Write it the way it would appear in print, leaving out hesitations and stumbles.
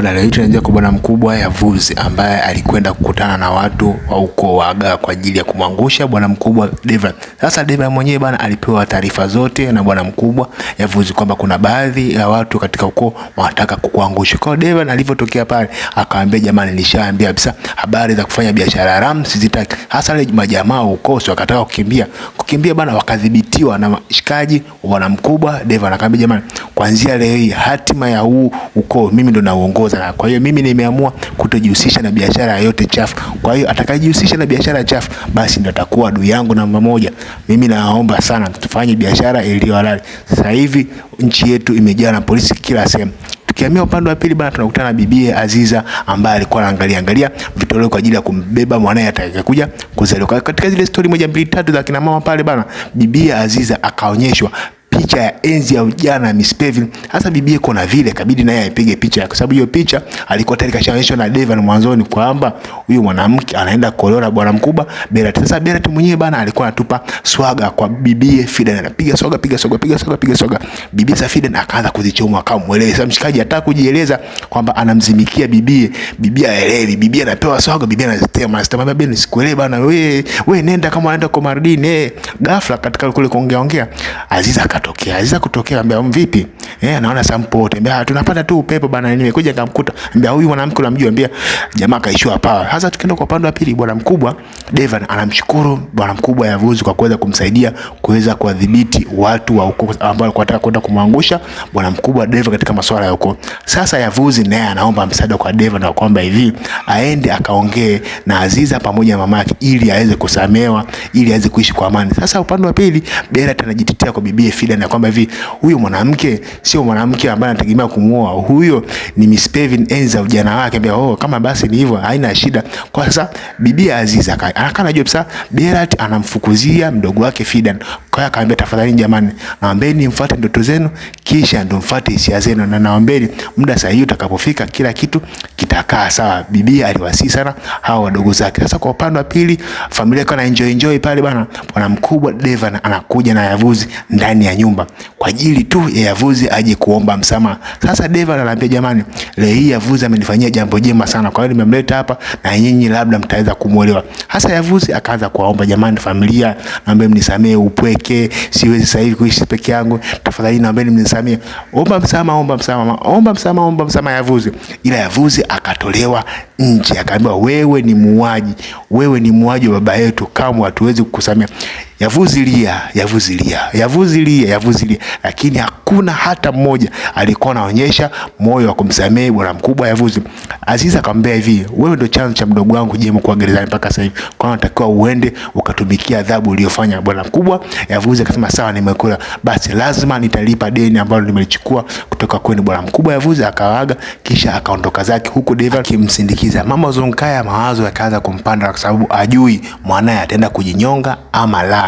Kuna leo tunaanza kwa bwana mkubwa Yavuzi ambaye alikwenda kukutana na watu wa ukoo wa Aga kwa ajili ya kumwangusha bwana mkubwa Deva. Sasa Deva mwenyewe bwana alipewa taarifa zote na bwana mkubwa Yavuzi kwamba kuna baadhi ya watu katika ukoo wanataka kukuangusha. Kwa hiyo Deva alivyotokea pale akaambia, jamani, nilishaambia kabisa habari za kufanya biashara haramu sizitaki. Hasa wale majamaa ukoo wakataka kukimbia bwana, wakadhibitiwa na mshikaji wa bwana mkubwa Deva. Akaambia, jamani, kuanzia leo hii hatima ya huu ukoo mimi ndo naongoza. Kwa hiyo mimi nimeamua kutojihusisha na biashara yote chafu. Kwa hiyo atakayejihusisha na biashara chafu basi ndo atakuwa adui yangu namba moja. Mimi naomba sana tufanye biashara iliyo halali. Sasa hivi nchi yetu imejaa na polisi kila sehemu. Tukihamia upande wa pili bana, tunakutana na bibie Aziza ambaye alikuwa anaangalia vitoleo kwa ajili ya kumbeba mwanae atakayekuja kuzaliwa. Katika zile story moja mbili tatu za kina mama pale bana, bibie Aziza akaonyeshwa picha ya enzi ya ujana Miss Pevin. Hasa bibie kuna vile kabidi naye aipige picha, kwa sababu hiyo picha alikuwa tayari kashaonyeshwa na Devan mwanzoni kwamba huyu mwanamke anaenda kuolewa bwana mkubwa Berat. Sasa Berat mwenyewe bana alikuwa anatupa swaga kwa bibie Fidan, anapiga swaga, piga swaga. Bibie Fidan akaanza kuzichoma, akamweleza mshikaji hata kujieleza kwamba anamzimikia bibie. Bibie aelewi, bibie anapewa swaga, bibie anasema bibie nisikuelewe bana, wewe nenda kama unaenda kwa Mardini. Ghafla katika kule kuongea Aziza kutokea ambia, vipi? Anaona sample wote. Ambia tunapata tu upepo bana, nimekuja nikamkuta. Ambia huyu mwanamke unamjua? Ambia jamaa kaishiwa power. Sasa tukienda kwa upande wa pili, bwana mkubwa Devan anamshukuru bwana mkubwa Yavuzi kwa kuweza kumsaidia kuweza kuwadhibiti watu wa ukoo ambao walikuwa wanataka kwenda kumwangusha bwana mkubwa Devan katika masuala ya ukoo. Sasa Yavuzi naye anaomba msaada kwa Devan na kwamba hivi aende akaongee na Aziza pamoja na mamake ili aweze kusamehewa, ili aweze kuishi kwa amani. Sasa upande wa pili Berat anajitetea kwa bibie Fidan na kwamba hivi huyu mwanamke sio mwanamke ambaye anategemea kumuoa, huyo ni Miss Pevin enza ujana wake. Ambia kama basi ni hivyo haina shida. Kwa sasa bibi Aziza akana jua sasa Berat anamfukuzia mdogo wake Fidan. Kwa hiyo akaambia, tafadhali jamani, naombeni mfuate ndoto zenu kisha ndo mfuate hisia zenu, na naombeni muda sahihi utakapofika kila kitu kitakaa sawa. Bibi aliwasii sana hao wadogo zake. Sasa kwa upande wa pili familia iko na enjoy pale bana, bwana mkubwa Devan anakuja na Yavuzi ndani ya nyumba kwa ajili tu ya Yavuzi aje kuomba msamaha. Sasa Devan anaambia, jamani, leo hii Yavuzi amenifanyia jambo jema sana, kwa hiyo nimemleta hapa na nyinyi labda mtaweza kumuelewa. Hasa Yavuzi akaanza kuomba, jamani familia, naomba mnisamee upweke, siwezi sasa hivi kuishi peke yangu, tafadhali naomba mnisamee. Omba msamaha Yavuzi. Ila Yavuzi akatolewa nje, akaambiwa, wewe ni muuaji wa baba yetu, kama hatuwezi kukusamea. Yavuzi lia, lakini hakuna hata mmoja alikuwa anaonyesha moyo wa kumsamehe bwana mkubwa Yavuzi. Aziza akamwambia hivi, wewe ndio chanzo cha mdogo wangu jemo kwa gerezani mpaka sasa hivi, kwa hiyo unatakiwa uende ukatumikia adhabu uliyofanya. Bwana mkubwa Yavuzi akasema, sawa, nimekula, basi lazima nitalipa deni ambalo nimelichukua kutoka kwenu. Bwana mkubwa Yavuzi akawaaga kisha akaondoka zake, huku Devan kimsindikiza. Mama Zonkaya mawazo yakaanza kumpanda kwa sababu ajui mwanae ataenda kujinyonga ama la.